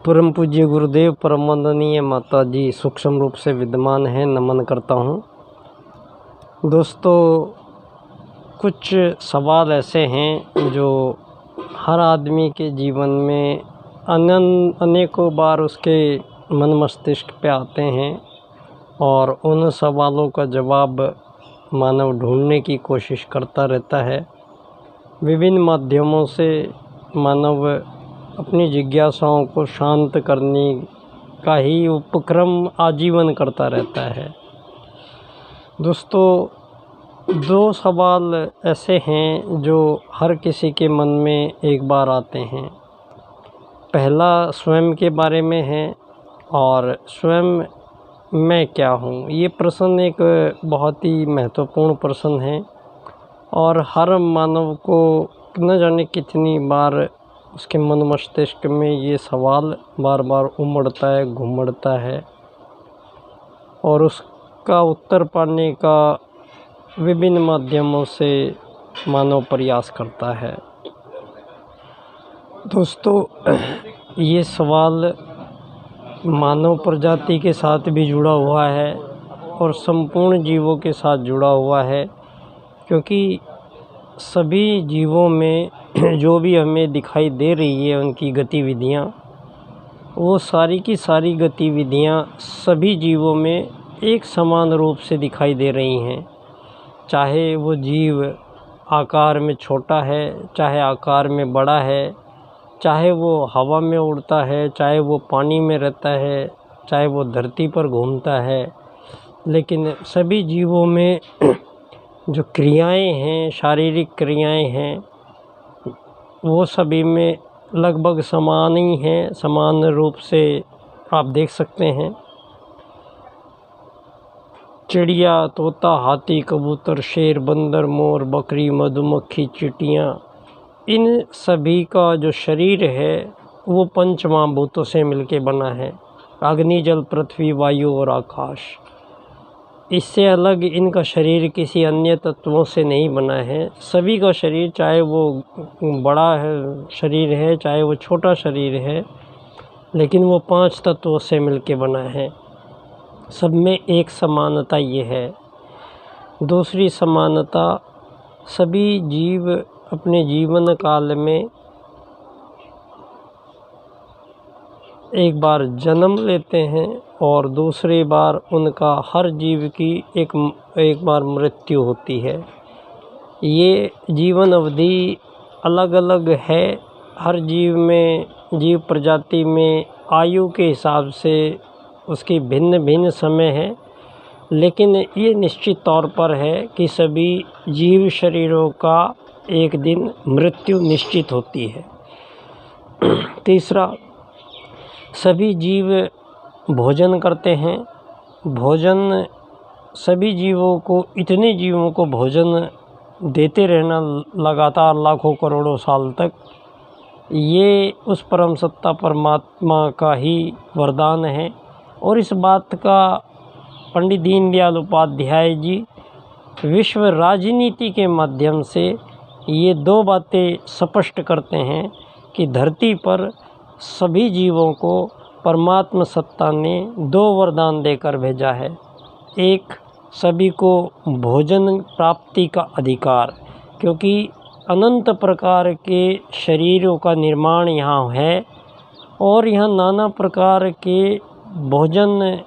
परम पूज्य गुरुदेव, परम वंदनीय माता जी सूक्ष्म रूप से विद्यमान हैं, नमन करता हूँ। दोस्तों, कुछ सवाल ऐसे हैं जो हर आदमी के जीवन में अनेकों बार उसके मन मस्तिष्क पे आते हैं और उन सवालों का जवाब मानव ढूंढने की कोशिश करता रहता है। विभिन्न माध्यमों से मानव अपनी जिज्ञासाओं को शांत करने का ही उपक्रम आजीवन करता रहता है। दोस्तों, दो सवाल ऐसे हैं जो हर किसी के मन में एक बार आते हैं। पहला स्वयं के बारे में है और स्वयं मैं क्या हूँ। ये प्रश्न एक बहुत ही महत्वपूर्ण प्रश्न है और हर मानव को न जाने कितनी बार उसके मन मस्तिष्क में ये सवाल बार बार उमड़ता है, घुमड़ता है और उसका उत्तर पाने का विभिन्न माध्यमों से मानव प्रयास करता है। दोस्तों, ये सवाल मानव प्रजाति के साथ भी जुड़ा हुआ है और संपूर्ण जीवों के साथ जुड़ा हुआ है, क्योंकि सभी जीवों में जो भी हमें दिखाई दे रही है उनकी गतिविधियाँ, वो सारी की सारी गतिविधियाँ सभी जीवों में एक समान रूप से दिखाई दे रही हैं। चाहे वो जीव आकार में छोटा है, चाहे आकार में बड़ा है, चाहे वो हवा में उड़ता है, चाहे वो पानी में रहता है, चाहे वो धरती पर घूमता है, लेकिन सभी जीवों में जो क्रियाएं हैं, शारीरिक क्रियाएं हैं, वो सभी में लगभग समान ही हैं। समान रूप से आप देख सकते हैं। चिड़िया, तोता, हाथी, कबूतर, शेर, बंदर, मोर, बकरी, मधुमक्खी, चींटियाँ, इन सभी का जो शरीर है वो पंच महाभूतों से मिलके बना है। अग्नि, जल, पृथ्वी, वायु और आकाश। इससे अलग इनका शरीर किसी अन्य तत्वों से नहीं बना है। सभी का शरीर, चाहे वो बड़ा है शरीर है, चाहे वो छोटा शरीर है, लेकिन वो 5 तत्वों से मिलके बना है। सब में एक समानता ये है। दूसरी समानता, सभी जीव अपने जीवन काल में एक बार जन्म लेते हैं और दूसरी बार उनका हर जीव की एक बार मृत्यु होती है। ये जीवन अवधि अलग अलग है। हर जीव में, जीव प्रजाति में आयु के हिसाब से उसकी भिन्न भिन्न समय है, लेकिन ये निश्चित तौर पर है कि सभी जीव शरीरों का एक दिन मृत्यु निश्चित होती है। तीसरा, सभी जीव भोजन करते हैं। भोजन सभी जीवों को, इतने जीवों को भोजन देते रहना लगातार लाखों करोड़ों साल तक, ये उस परम सत्ता परमात्मा का ही वरदान है। और इस बात का पंडित दीनदयाल उपाध्याय जी विश्व राजनीति के माध्यम से ये 2 बातें स्पष्ट करते हैं कि धरती पर सभी जीवों को परमात्मा सत्ता ने 2 वरदान देकर भेजा है। एक, सभी को भोजन प्राप्ति का अधिकार, क्योंकि अनंत प्रकार के शरीरों का निर्माण यहाँ है और यहाँ नाना प्रकार के भोजन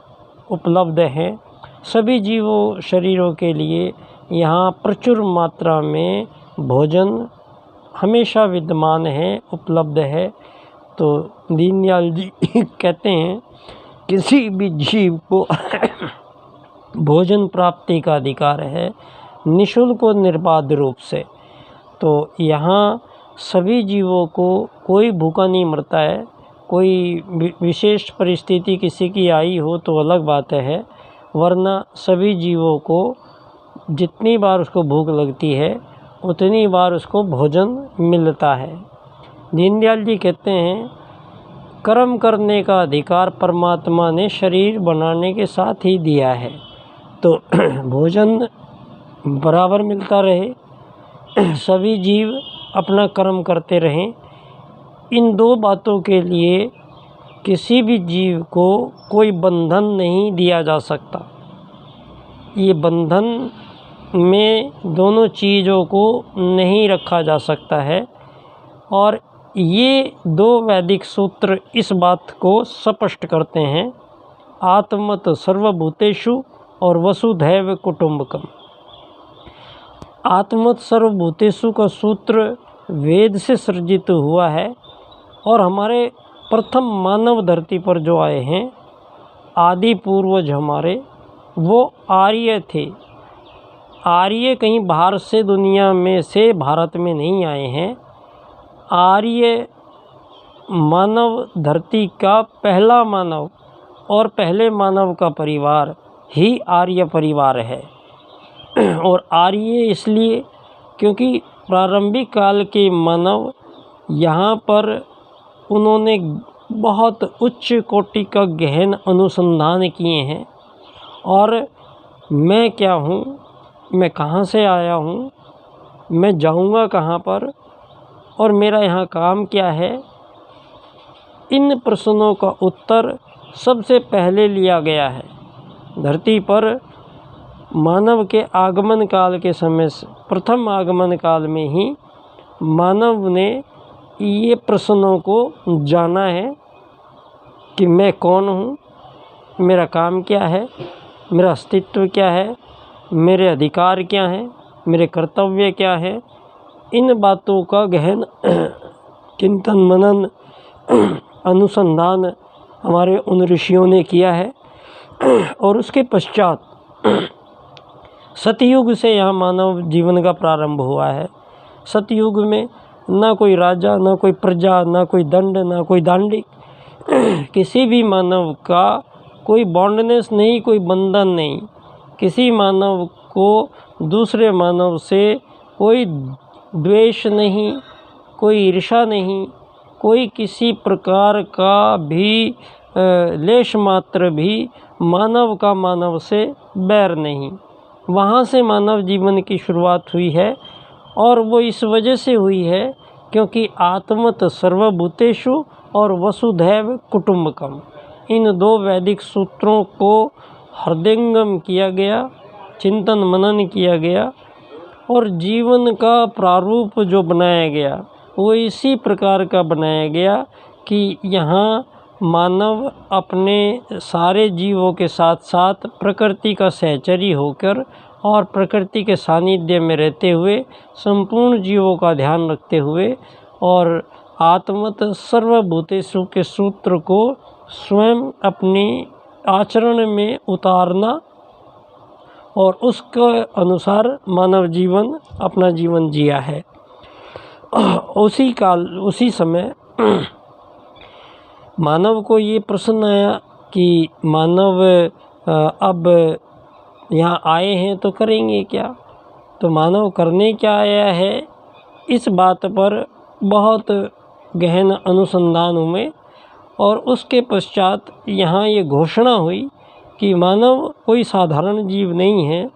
उपलब्ध हैं। सभी जीवों शरीरों के लिए यहाँ प्रचुर मात्रा में भोजन हमेशा विद्यमान है, उपलब्ध है। तो दीनदयाल जी कहते हैं किसी भी जीव को भोजन प्राप्ति का अधिकार है, निःशुल्क और निर्बाध रूप से। तो यहाँ सभी जीवों को, कोई भूखा नहीं मरता है। कोई विशेष परिस्थिति किसी की आई हो तो अलग बात है, वरना सभी जीवों को जितनी बार उसको भूख लगती है उतनी बार उसको भोजन मिलता है। दीनदयाल जी कहते हैं, कर्म करने का अधिकार परमात्मा ने शरीर बनाने के साथ ही दिया है, तो भोजन बराबर मिलता रहे, सभी जीव अपना कर्म करते रहें। इन 2 बातों के लिए किसी भी जीव को कोई बंधन नहीं दिया जा सकता। ये बंधन में दोनों चीज़ों को नहीं रखा जा सकता है। और ये दो वैदिक सूत्र इस बात को स्पष्ट करते हैं, आत्मत सर्वभूतेषु और वसुधैव कुटुंबकम। आत्मत सर्वभूतेषु का सूत्र वेद से सृजित हुआ है और हमारे प्रथम मानव धरती पर जो आए हैं, आदि पूर्वज हमारे, वो आर्य थे। आर्य कहीं बाहर से दुनिया में से भारत में नहीं आए हैं। आर्य मानव धरती का पहला मानव और पहले मानव का परिवार ही आर्य परिवार है। और आर्य इसलिए क्योंकि प्रारंभिक काल के मानव यहाँ पर उन्होंने बहुत उच्च कोटि का गहन अनुसंधान किए हैं। और मैं क्या हूँ, मैं कहाँ से आया हूँ, मैं जाऊँगा कहाँ पर और मेरा यहाँ काम क्या है, इन प्रश्नों का उत्तर सबसे पहले लिया गया है। धरती पर मानव के आगमन काल के समय से, प्रथम आगमन काल में ही मानव ने ये प्रश्नों को जाना है कि मैं कौन हूँ, मेरा काम क्या है, मेरा अस्तित्व क्या है, मेरे अधिकार क्या हैं, मेरे कर्तव्य क्या है। इन बातों का गहन चिंतन मनन अनुसंधान हमारे उन ऋषियों ने किया है। और उसके पश्चात सतयुग से यहाँ मानव जीवन का प्रारंभ हुआ है। सतयुग में ना कोई राजा, ना कोई प्रजा, ना कोई दंड, ना कोई दांडिक, किसी भी मानव का कोई बॉन्डनेस नहीं, कोई बंधन नहीं। किसी मानव को दूसरे मानव से कोई द्वेष नहीं, कोई ईर्ष्या नहीं, कोई किसी प्रकार का भी लेश मात्र भी मानव का मानव से बैर नहीं। वहाँ से मानव जीवन की शुरुआत हुई है और वो इस वजह से हुई है क्योंकि आत्मत सर्वभूतेषु और वसुधैव कुटुंबकम, इन दो वैदिक सूत्रों को हृदयंगम किया गया, चिंतन मनन किया गया और जीवन का प्रारूप जो बनाया गया वो इसी प्रकार का बनाया गया कि यहाँ मानव अपने सारे जीवों के साथ साथ प्रकृति का सहचरी होकर और प्रकृति के सानिध्य में रहते हुए संपूर्ण जीवों का ध्यान रखते हुए और आत्मत सर्वभूतेषु के सूत्र को स्वयं अपनी आचरण में उतारना और उसके अनुसार मानव जीवन अपना जीवन जिया है। उसी समय मानव को ये प्रश्न आया कि मानव अब यहाँ आए हैं तो करेंगे क्या। तो मानव करने क्या आया है, इस बात पर बहुत गहन अनुसंधान हुए और उसके पश्चात यहाँ ये घोषणा हुई कि मानव कोई साधारण जीव नहीं है,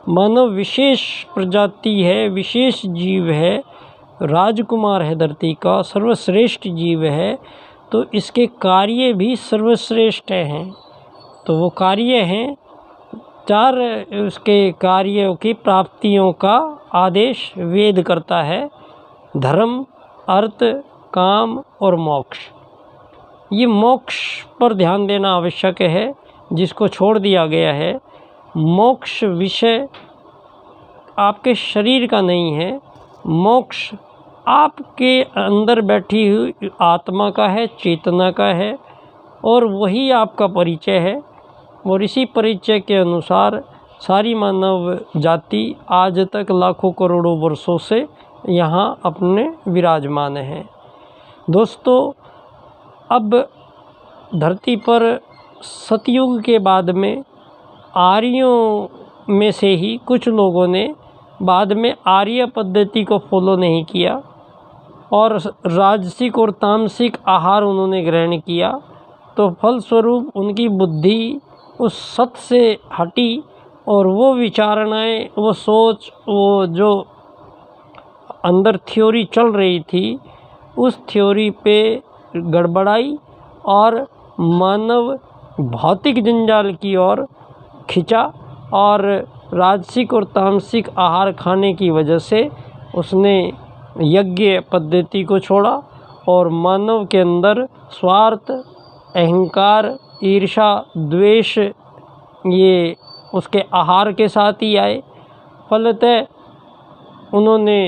मानव विशेष प्रजाति है, विशेष जीव है, राजकुमार है, धरती का सर्वश्रेष्ठ जीव है। तो इसके कार्य भी सर्वश्रेष्ठ हैं। तो वो कार्य हैं, चार उसके कार्यों की प्राप्तियों का आदेश वेद करता है, धर्म, अर्थ, काम और मोक्ष। ये मोक्ष पर ध्यान देना आवश्यक है, जिसको छोड़ दिया गया है। मोक्ष विषय आपके शरीर का नहीं है, मोक्ष आपके अंदर बैठी हुई आत्मा का है, चेतना का है और वही आपका परिचय है। और इसी परिचय के अनुसार सारी मानव जाति आज तक लाखों करोड़ों वर्षों से यहाँ अपने विराजमान है। दोस्तों, अब धरती पर सतयुग के बाद में आर्यों में से ही कुछ लोगों ने बाद में आर्य पद्धति को फॉलो नहीं किया और राजसिक और तामसिक आहार उन्होंने ग्रहण किया। तो फलस्वरूप उनकी बुद्धि उस सत से हटी और वो विचारणाएं, वो सोच, वो जो अंदर थ्योरी चल रही थी उस थ्योरी पे गड़बड़ाई और मानव भौतिक जंजाल की ओर खिंचा और राजसिक और तामसिक आहार खाने की वजह से उसने यज्ञ पद्धति को छोड़ा और मानव के अंदर स्वार्थ, अहंकार, ईर्ष्या, द्वेष ये उसके आहार के साथ ही आए। फलतः उन्होंने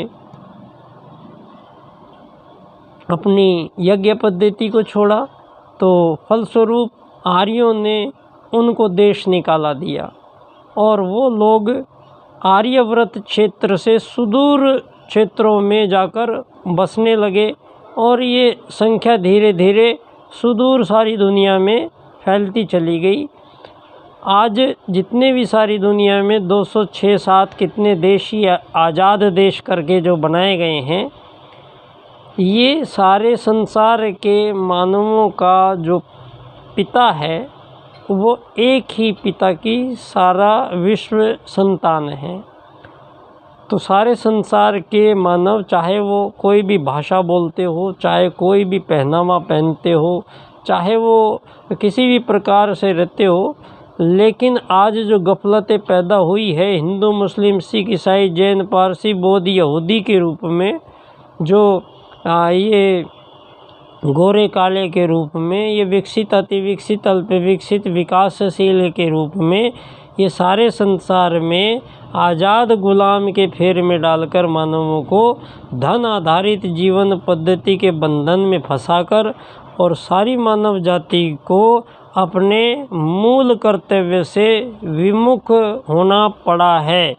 अपनी यज्ञ पद्धति को छोड़ा, तो फलस्वरूप आर्यों ने उनको देश निकाला दिया और वो लोग आर्यव्रत क्षेत्र से सुदूर क्षेत्रों में जाकर बसने लगे और ये संख्या धीरे धीरे सुदूर सारी दुनिया में फैलती चली गई। आज जितने भी सारी दुनिया में 206-7 कितने देश ही आज़ाद देश करके जो बनाए गए हैं, ये सारे संसार के मानवों का जो पिता है वो एक ही पिता की सारा विश्व संतान है। तो सारे संसार के मानव, चाहे वो कोई भी भाषा बोलते हो, चाहे कोई भी पहनावा पहनते हो, चाहे वो किसी भी प्रकार से रहते हो, लेकिन आज जो गफलतें पैदा हुई है हिंदू, मुस्लिम, सिख, ईसाई, जैन, पारसी, बौद्ध, यहूदी के रूप में, जो ये गोरे काले के रूप में, ये विकसित, अति विकसित, अल्प विकसित, विकासशील के रूप में, ये सारे संसार में आज़ाद गुलाम के फेर में डालकर मानवों को धन आधारित जीवन पद्धति के बंधन में फंसाकर और सारी मानव जाति को अपने मूल कर्तव्य से विमुख होना पड़ा है।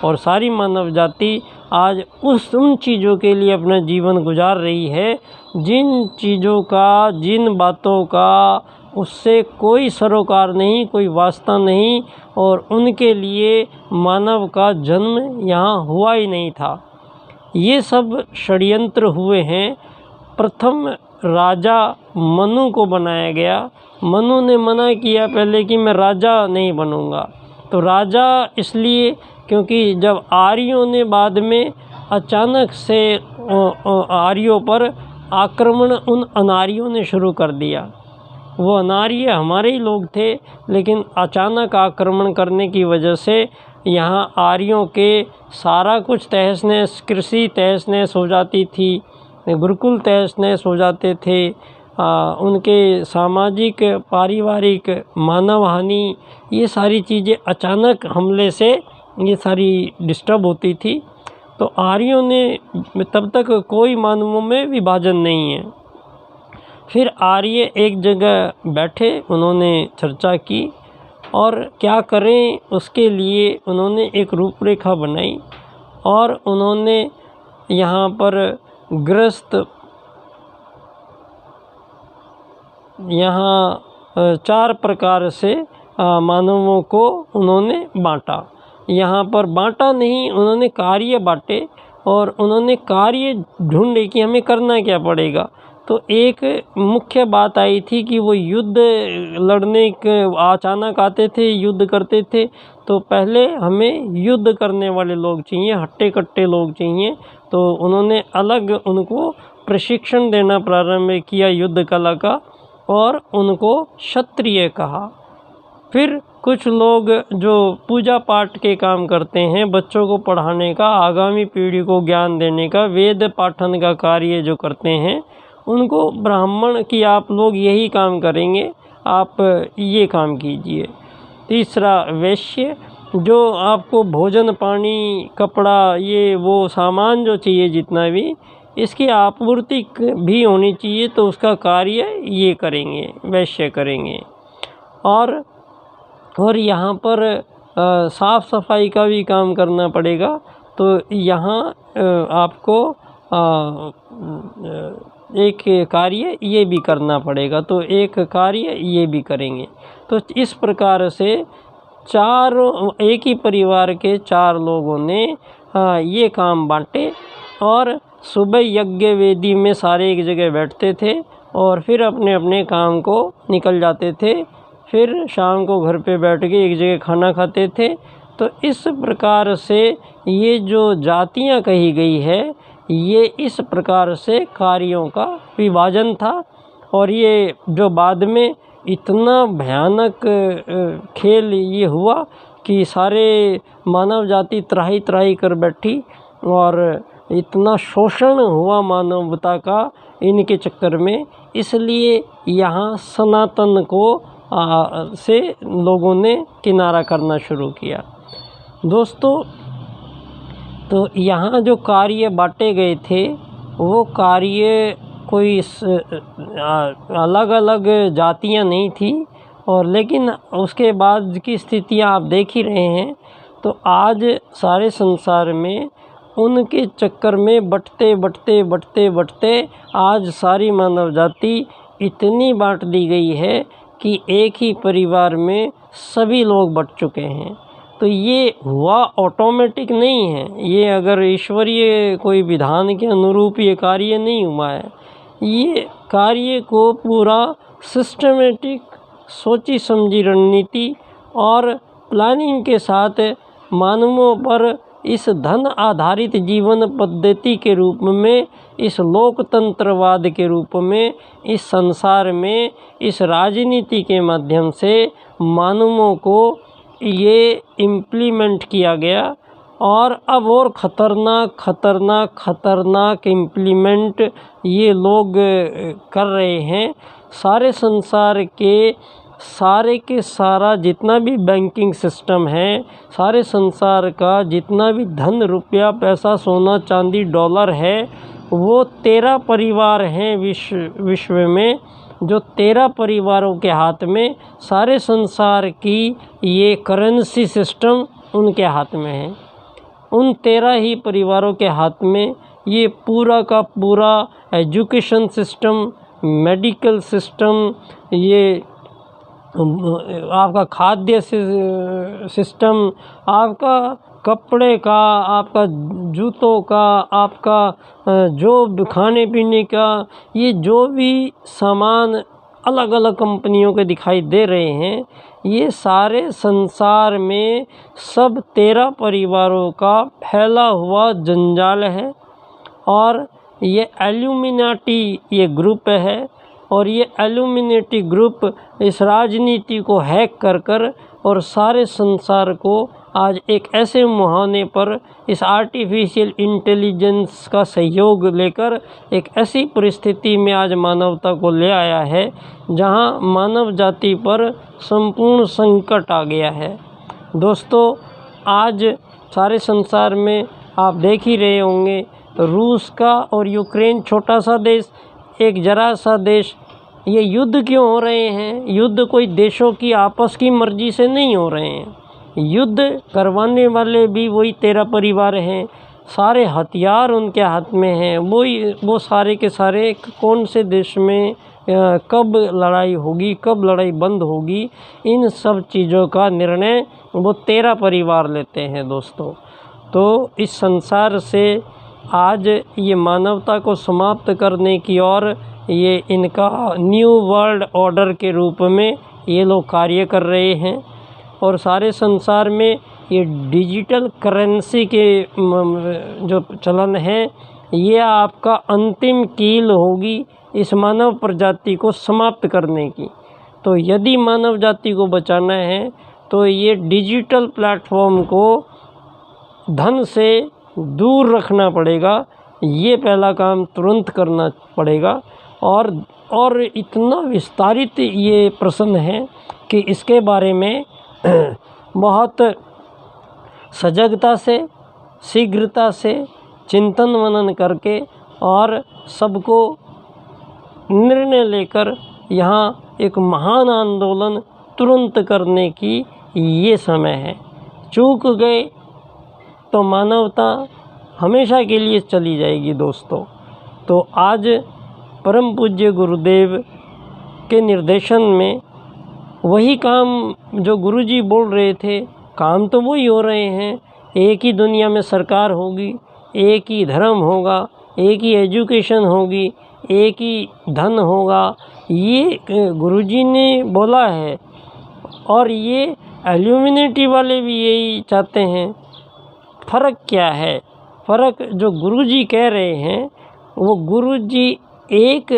और सारी मानव जाति आज उन चीज़ों के लिए अपना जीवन गुजार रही है जिन चीज़ों का, जिन बातों का उससे कोई सरोकार नहीं, कोई वास्ता नहीं, और उनके लिए मानव का जन्म यहाँ हुआ ही नहीं था। ये सब षड्यंत्र हुए हैं। प्रथम राजा मनु को बनाया गया। मनु ने मना किया पहले कि मैं राजा नहीं बनूंगा। तो राजा इसलिए क्योंकि जब आर्यों ने बाद में अचानक से आर्यों पर आक्रमण उन अनार्यों ने शुरू कर दिया। वो अनार्य हमारे ही लोग थे, लेकिन अचानक आक्रमण करने की वजह से यहाँ आर्यों के सारा कुछ तहस नहस, कृषि तहस नहस हो जाती थी, गुरुकुल तहस नहस हो जाते थे, उनके सामाजिक, पारिवारिक, मानव हानि, ये सारी चीज़ें अचानक हमले से ये सारी डिस्टर्ब होती थी। तो आर्यों ने, तब तक कोई मानवों में विभाजन नहीं है। फिर आर्य एक जगह बैठे, उन्होंने चर्चा की और क्या करें उसके लिए उन्होंने एक रूपरेखा बनाई और उन्होंने यहाँ पर ग्रस्त, यहाँ 4 प्रकार से मानवों को उन्होंने बांटा। यहाँ पर बांटा नहीं, उन्होंने कार्य बांटे और उन्होंने कार्य ढूंढे कि हमें करना क्या पड़ेगा। तो एक मुख्य बात आई थी कि वो युद्ध लड़ने के अचानक आते थे, युद्ध करते थे। तो पहले हमें युद्ध करने वाले लोग चाहिए, हट्टे कट्टे लोग चाहिए। तो उन्होंने अलग उनको प्रशिक्षण देना प्रारंभ किया युद्ध कला का और उनको क्षत्रिय कहा। फिर कुछ लोग जो पूजा पाठ के काम करते हैं, बच्चों को पढ़ाने का, आगामी पीढ़ी को ज्ञान देने का, वेद पाठन का कार्य जो करते हैं, उनको ब्राह्मण की आप लोग यही काम करेंगे, आप ये काम कीजिए। तीसरा वैश्य, जो आपको भोजन, पानी, कपड़ा, ये वो सामान जो चाहिए जितना भी, इसकी आपूर्ति भी होनी चाहिए, तो उसका कार्य ये करेंगे, वैश्य करेंगे। और यहाँ पर साफ़ सफाई का भी काम करना पड़ेगा। तो यहाँ आपको एक कार्य ये भी करना पड़ेगा, तो एक कार्य ये भी करेंगे। तो इस प्रकार से एक ही परिवार के 4 लोगों ने ये काम बांटे और सुबह यज्ञ वेदी में सारे एक जगह बैठते थे और फिर अपने अपने काम को निकल जाते थे। फिर शाम को घर पे बैठ के एक जगह खाना खाते थे। तो इस प्रकार से ये जो जातियां कही गई है, ये इस प्रकार से कार्यों का विभाजन था और ये जो बाद में इतना भयानक खेल ये हुआ कि सारे मानव जाति त्राही त्राही कर बैठी और इतना शोषण हुआ मानवता का इनके चक्कर में। इसलिए यहाँ सनातन को से लोगों ने किनारा करना शुरू किया। दोस्तों, तो यहाँ जो कार्य बांटे गए थे वो कार्य कोई अलग अलग जातियाँ नहीं थी, और लेकिन उसके बाद की स्थितियाँ आप देख ही रहे हैं। तो आज सारे संसार में उनके चक्कर में बढ़ते आज सारी मानव जाति इतनी बांट दी गई है कि एक ही परिवार में सभी लोग बट चुके हैं। तो ये हुआ ऑटोमेटिक नहीं है, ये अगर ईश्वरीय कोई विधान के अनुरूप ये कार्य नहीं हुआ है। ये कार्य को पूरा सिस्टमेटिक सोची समझी रणनीति और प्लानिंग के साथ मानवों पर इस धन आधारित जीवन पद्धति के रूप में, इस लोकतंत्रवाद के रूप में, इस संसार में, इस राजनीति के माध्यम से मानवों को ये इम्प्लीमेंट किया गया। और अब और ख़तरनाक इम्प्लीमेंट ये लोग कर रहे हैं। सारे संसार के सारा जितना भी बैंकिंग सिस्टम है, सारे संसार का जितना भी धन रुपया पैसा सोना चांदी डॉलर है, वो 13 परिवार हैं विश्व में, जो 13 परिवारों के हाथ में सारे संसार की ये करेंसी सिस्टम उनके हाथ में है। उन 13 ही परिवारों के हाथ में ये पूरा का पूरा एजुकेशन सिस्टम, मेडिकल सिस्टम, ये आपका खाद्य सिस्टम, आपका कपड़े का, आपका जूतों का, आपका जो खाने पीने का, ये जो भी सामान अलग अलग कंपनियों के दिखाई दे रहे हैं, ये सारे संसार में सब 13 परिवारों का फैला हुआ जंजाल है। और ये एल्यूमिनाटी ये ग्रुप है, और ये एल्यूमिनेटी ग्रुप इस राजनीति को हैक कर और सारे संसार को आज एक ऐसे मुहाने पर इस आर्टिफिशियल इंटेलिजेंस का सहयोग लेकर एक ऐसी परिस्थिति में आज मानवता को ले आया है जहां मानव जाति पर संपूर्ण संकट आ गया है। दोस्तों, आज सारे संसार में आप देख ही रहे होंगे, रूस का और यूक्रेन छोटा सा देश, एक जरा सा देश, ये युद्ध क्यों हो रहे हैं? युद्ध कोई देशों की आपस की मर्जी से नहीं हो रहे हैं। युद्ध करवाने वाले भी वही 13 परिवार हैं, सारे हथियार उनके हाथ में हैं, वो सारे के सारे कौन से देश में कब लड़ाई होगी, कब लड़ाई बंद होगी, इन सब चीज़ों का निर्णय वो 13 परिवार लेते हैं। दोस्तों, तो इस संसार से आज ये मानवता को समाप्त करने की ओर ये इनका न्यू वर्ल्ड ऑर्डर के रूप में ये लोग कार्य कर रहे हैं। और सारे संसार में ये डिजिटल करेंसी के जो चलन है, ये आपका अंतिम कील होगी इस मानव प्रजाति को समाप्त करने की। तो यदि मानव जाति को बचाना है तो ये डिजिटल प्लेटफॉर्म को धन से दूर रखना पड़ेगा, ये पहला काम तुरंत करना पड़ेगा। और इतना विस्तारित ये प्रश्न है कि इसके बारे में बहुत सजगता से, शीघ्रता से चिंतन मनन करके और सबको निर्णय लेकर यहाँ एक महान आंदोलन तुरंत करने की ये समय है। चूक गए तो मानवता हमेशा के लिए चली जाएगी। दोस्तों, तो आज परम पूज्य गुरुदेव के निर्देशन में वही काम जो गुरुजी बोल रहे थे, काम तो वही हो रहे हैं। एक ही दुनिया में सरकार होगी, एक ही धर्म होगा, एक ही एजुकेशन होगी, एक ही धन होगा, ये गुरुजी ने बोला है। और ये एल्यूमिनेटी वाले भी यही चाहते हैं। फ़र्क क्या है? फ़र्क जो गुरुजी कह रहे हैं, वो गुरुजी एक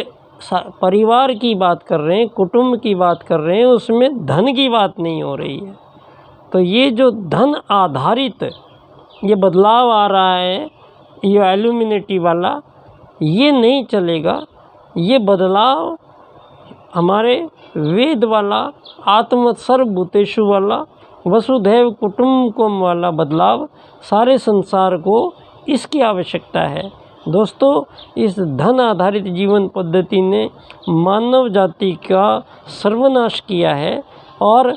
परिवार की बात कर रहे हैं, कुटुंब की बात कर रहे हैं, उसमें धन की बात नहीं हो रही है। तो ये जो धन आधारित ये बदलाव आ रहा है, ये एल्यूमिनेटी वाला, ये नहीं चलेगा। ये बदलाव हमारे वेद वाला, आत्म सर्वभूतेषु वाला, वसुधैव कुटुंबकम वाला बदलाव सारे संसार को इसकी आवश्यकता है। दोस्तों, इस धन आधारित जीवन पद्धति ने मानव जाति का सर्वनाश किया है। और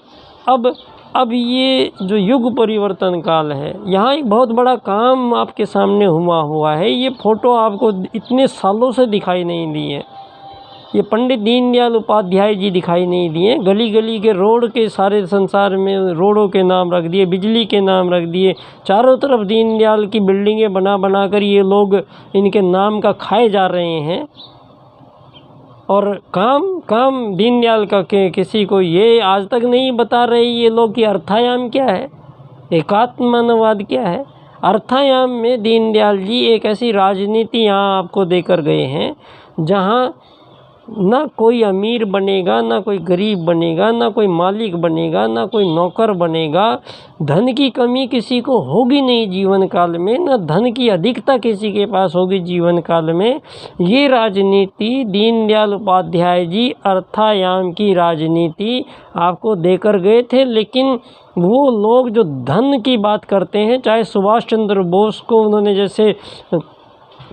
अब ये जो युग परिवर्तन काल है, यहाँ एक बहुत बड़ा काम आपके सामने हुआ है। ये फ़ोटो आपको इतने सालों से दिखाई नहीं दी है। ये पंडित दीनदयाल उपाध्याय जी दिखाई नहीं दिए। गली गली के रोड के सारे संसार में रोडों के नाम रख दिए, बिजली के नाम रख दिए, चारों तरफ दीनदयाल की बिल्डिंगें बना कर ये लोग इनके नाम का खाए जा रहे हैं। और काम दीनदयाल का किसी को ये आज तक नहीं बता रहे ये लोग कि अर्थायाम क्या है, एकात्म मानववाद क्या है। अर्थायाम में दीनदयाल जी एक ऐसी राजनीति यहाँ आपको देकर गए हैं जहाँ ना कोई अमीर बनेगा, ना कोई गरीब बनेगा, ना कोई मालिक बनेगा, ना कोई नौकर बनेगा। धन की कमी किसी को होगी नहीं जीवन काल में, ना धन की अधिकता किसी के पास होगी जीवन काल में। ये राजनीति दीनदयाल उपाध्याय जी अर्थायाम की राजनीति आपको देकर गए थे। लेकिन वो लोग जो धन की बात करते हैं, चाहे सुभाष चंद्र बोस को उन्होंने जैसे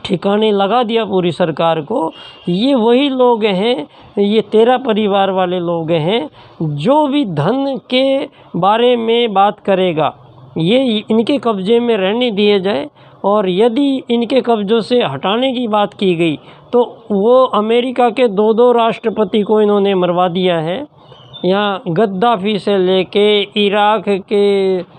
ठिकाने लगा दिया पूरी सरकार को, ये वही लोग हैं, ये तेरा परिवार वाले लोग हैं। जो भी धन के बारे में बात करेगा ये इनके कब्जे में रहने दिए जाए, और यदि इनके कब्जों से हटाने की बात की गई तो वो अमेरिका के 2 राष्ट्रपति को इन्होंने मरवा दिया है। यहाँ गद्दाफी से लेके इराक के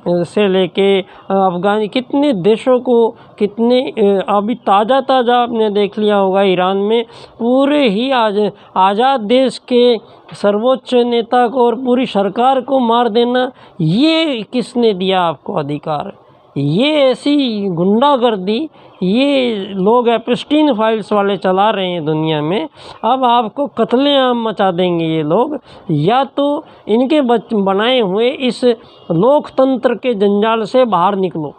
से लेके अफ़गान, कितने देशों को, कितने अभी ताज़ा आपने देख लिया होगा ईरान में पूरे ही आज़ाद देश के सर्वोच्च नेता को और पूरी सरकार को मार देना, ये किसने दिया आपको अधिकार? ये ऐसी गुंडागर्दी ये लोग एप्स्टीन फाइल्स वाले चला रहे हैं दुनिया में। अब आपको कत्लेआम मचा देंगे ये लोग। या तो इनके बनाए हुए इस लोकतंत्र के जंजाल से बाहर निकलो,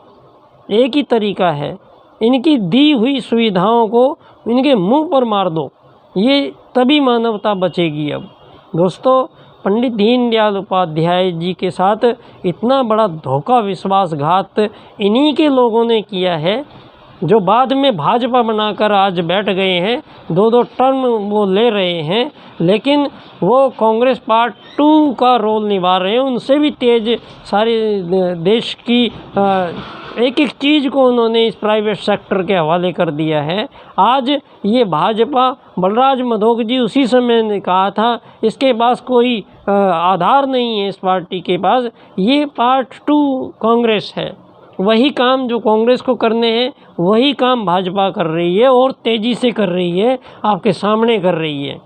एक ही तरीका है, इनकी दी हुई सुविधाओं को इनके मुंह पर मार दो, ये तभी मानवता बचेगी। अब दोस्तों, पंडित दीनदयाल उपाध्याय जी के साथ इतना बड़ा धोखा, विश्वासघात इन्हीं के लोगों ने किया है, जो बाद में भाजपा बनाकर आज बैठ गए हैं। 2 टर्म वो ले रहे हैं, लेकिन वो कांग्रेस पार्ट 2 का रोल निभा रहे हैं। उनसे भी तेज सारे देश की एक चीज़ को उन्होंने इस प्राइवेट सेक्टर के हवाले कर दिया है। आज ये भाजपा, बलराज मधोक जी उसी समय ने कहा था इसके पास कोई आधार नहीं है, इस पार्टी के पास, ये पार्ट 2 कांग्रेस है। वही काम जो कांग्रेस को करने हैं वही काम भाजपा कर रही है, और तेज़ी से कर रही है, आपके सामने कर रही है।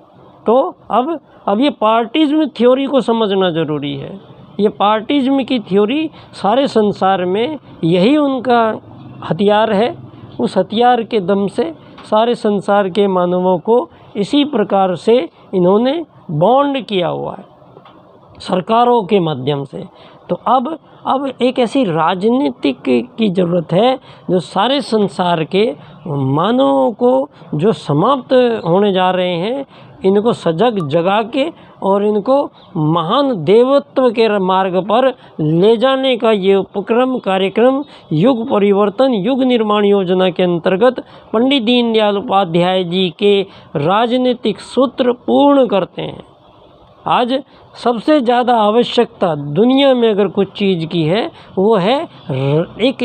तो अब ये पार्टीज़्म थ्योरी को समझना ज़रूरी है। ये पार्टीज़्म की थ्योरी सारे संसार में यही उनका हथियार है। उस हथियार के दम से सारे संसार के मानवों को इसी प्रकार से इन्होंने बॉन्ड किया हुआ है सरकारों के माध्यम से। तो अब एक ऐसी राजनीतिक की ज़रूरत है जो सारे संसार के मानवों को जो समाप्त होने जा रहे हैं, इनको सजग जगा के और इनको महान देवत्व के मार्ग पर ले जाने का ये उपक्रम कार्यक्रम युग परिवर्तन युग निर्माण योजना के अंतर्गत पंडित दीनदयाल उपाध्याय जी के राजनीतिक सूत्र पूर्ण करते हैं। आज सबसे ज़्यादा आवश्यकता दुनिया में अगर कुछ चीज़ की है वो है एक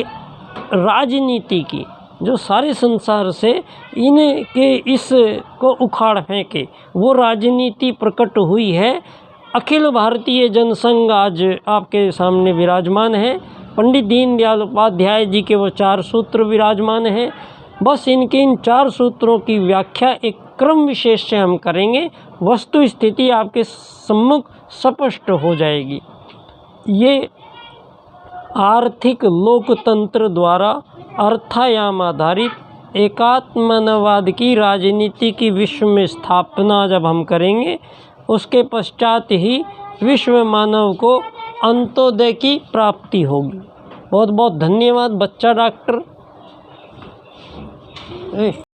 राजनीति की, जो सारे संसार से इनके इस को उखाड़ फेंके। वो राजनीति प्रकट हुई है। अखिल भारतीय जनसंघ आज आपके सामने विराजमान है। पंडित दीनदयाल उपाध्याय जी के वो 4 सूत्र विराजमान हैं। बस इनके इन 4 सूत्रों की व्याख्या एक क्रम विशेष से हम करेंगे, वस्तु स्थिति आपके सम्मुख स्पष्ट हो जाएगी। ये आर्थिक लोकतंत्र द्वारा अर्थायाम आधारित एकात्मवाद की राजनीति की विश्व में स्थापना जब हम करेंगे, उसके पश्चात ही विश्व मानव को अंत्योदय की प्राप्ति होगी। बहुत बहुत धन्यवाद बच्चा डॉक्टर।